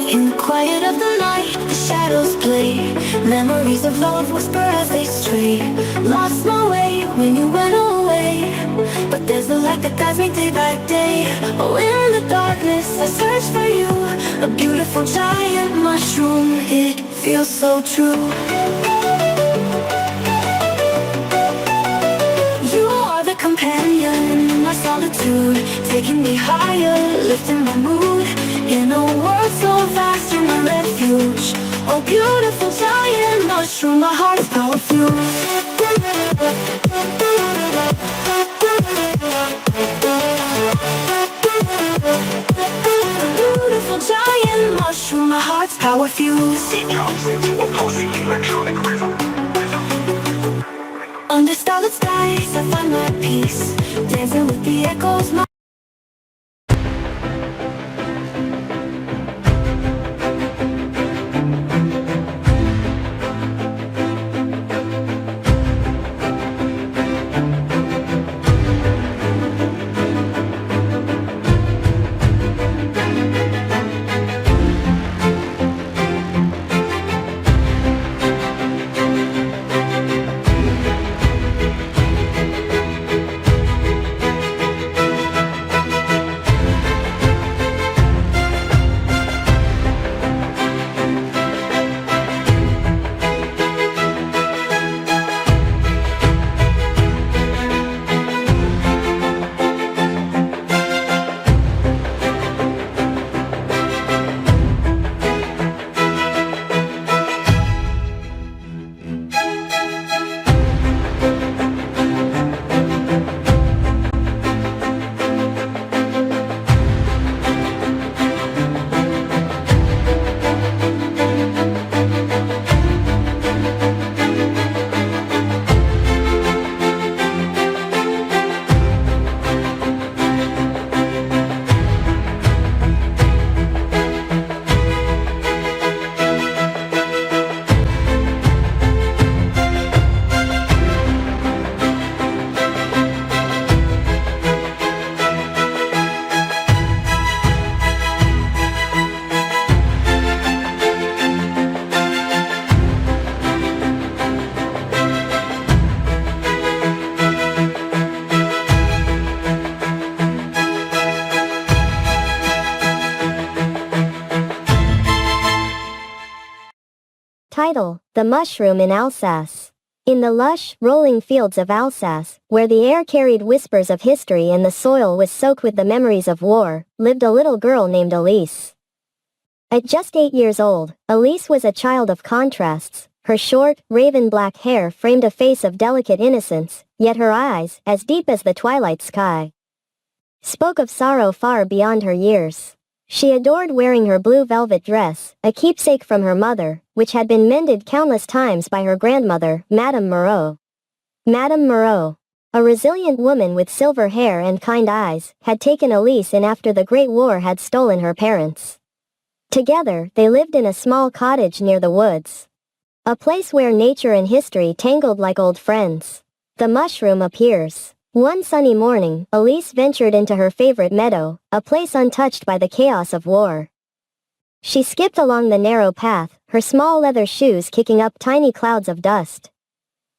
In the quiet of the night, the shadows play. Memories of love whisper as they stray. Lost my way when you went away, but there's a light that guides me day by day. Oh, in the darkness I search for you, a beautiful giant mushroom. It feels so true. You are the companion in my solitude, taking me higher, lifting my mood. In a world so vast, you're my refuge. Oh, beautiful giant mushroom, my heart's power fused. Beautiful giant mushroom, my heart's power fused. It drops into a pulsing electronic rhythm. Under starlit skies, I find my peace, dancing with the echoes. Title: The Mushroom in Alsace. In the lush, rolling fields of Alsace, where the air carried whispers of history and the soil was soaked with the memories of war, lived a little girl named Elise. At just 8 years old, Elise was a child of contrasts. Her short, raven-black hair framed a face of delicate innocence, yet her eyes, as deep as the twilight sky, spoke of sorrow far beyond her years. She adored wearing her blue velvet dress, a keepsake from her mother, which had been mended countless times by her grandmother, Madame Moreau. Madame Moreau, a resilient woman with silver hair and kind eyes, had taken Elise in after the Great War had stolen her parents. Together, they lived in a small cottage near the woods, a place where nature and history tangled like old friends. The mushroom appears. One sunny morning, Elise ventured into her favorite meadow, a place untouched by the chaos of war. She skipped along the narrow path, her small leather shoes kicking up tiny clouds of dust.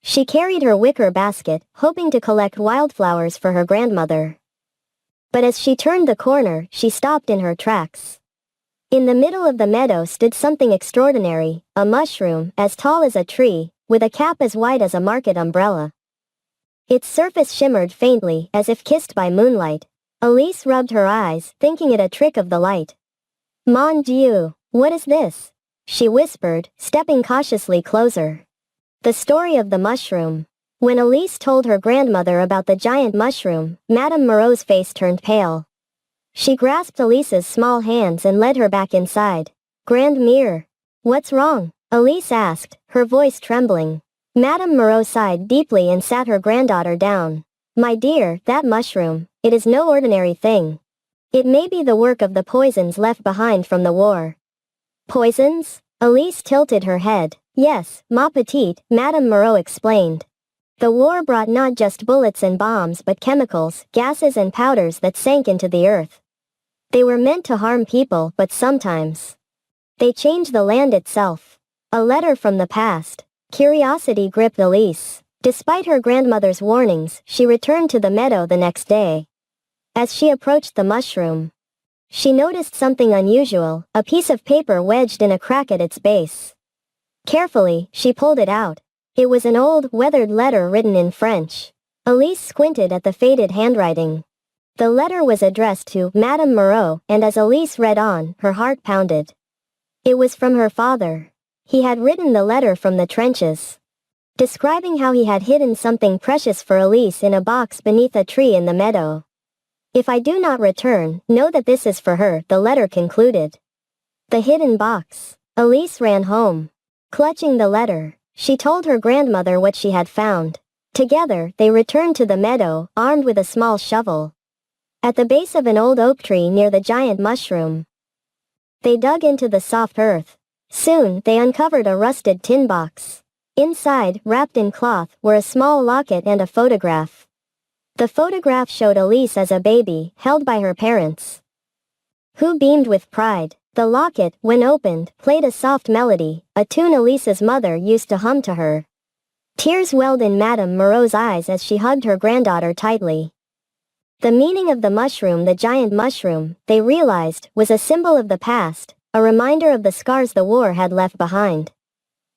She carried her wicker basket, hoping to collect wildflowers for her grandmother. But as she turned the corner, she stopped in her tracks. In the middle of the meadow stood something extraordinary, a mushroom, as tall as a tree, with a cap as wide as a market umbrella. Its surface shimmered faintly, as if kissed by moonlight. Elise rubbed her eyes, thinking it a trick of the light. "Mon Dieu, what is this?" she whispered, stepping cautiously closer. The story of the mushroom. When Elise told her grandmother about the giant mushroom, Madame Moreau's face turned pale. She grasped Elise's small hands and led her back inside. "Grandmère, what's wrong?" Elise asked, her voice trembling. Madame Moreau sighed deeply and sat her granddaughter down. "My dear, that mushroom, it is no ordinary thing. It may be the work of the poisons left behind from the war." "Poisons?" Elise tilted her head. "Yes, ma petite," Madame Moreau explained. "The war brought not just bullets and bombs but chemicals, gases and powders that sank into the earth. They were meant to harm people, but sometimes They change the land itself. A letter from the past. Curiosity gripped Elise. Despite her grandmother's warnings, she returned to the meadow the next day. As she approached the mushroom, she noticed something unusual, a piece of paper wedged in a crack at its base. Carefully, she pulled it out. It was an old, weathered letter written in French. Elise squinted at the faded handwriting. The letter was addressed to Madame Moreau, and as Elise read on, her heart pounded. It was from her father. He had written the letter from the trenches, describing how he had hidden something precious for Elise in a box beneath a tree in the meadow. If I do not return, know that this is for her, the letter concluded. The hidden box. Elise ran home. Clutching the letter, she told her grandmother what she had found. Together, they returned to the meadow, armed with a small shovel. At the base of an old oak tree near the giant mushroom, they dug into the soft earth. Soon, they uncovered a rusted tin box. Inside, wrapped in cloth, were a small locket and a photograph. The photograph showed Elise as a baby, held by her parents, who beamed with pride. The locket, when opened, played a soft melody, a tune Elise's mother used to hum to her. Tears welled in Madame Moreau's eyes as she hugged her granddaughter tightly. The meaning of the mushroom, the giant mushroom, they realized, was a symbol of the past, a reminder of the scars the war had left behind.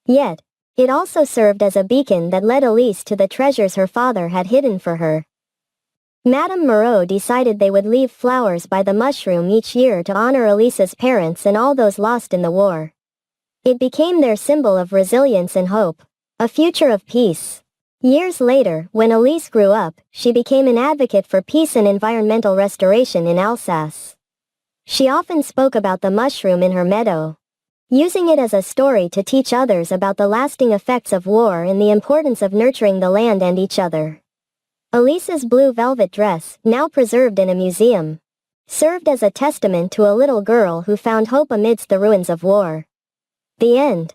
Yet, it also served as a beacon that led Elise to the treasures her father had hidden for her. Madame Moreau decided they would leave flowers by the mushroom each year to honor Elise's parents and all those lost in the war. It became their symbol of resilience and hope, a future of peace. Years later, when Elise grew up, she became an advocate for peace and environmental restoration in Alsace. She often spoke about the mushroom in her meadow, using it as a story to teach others about the lasting effects of war and the importance of nurturing the land and each other. Elise's blue velvet dress, now preserved in a museum, served as a testament to a little girl who found hope amidst the ruins of war. The end.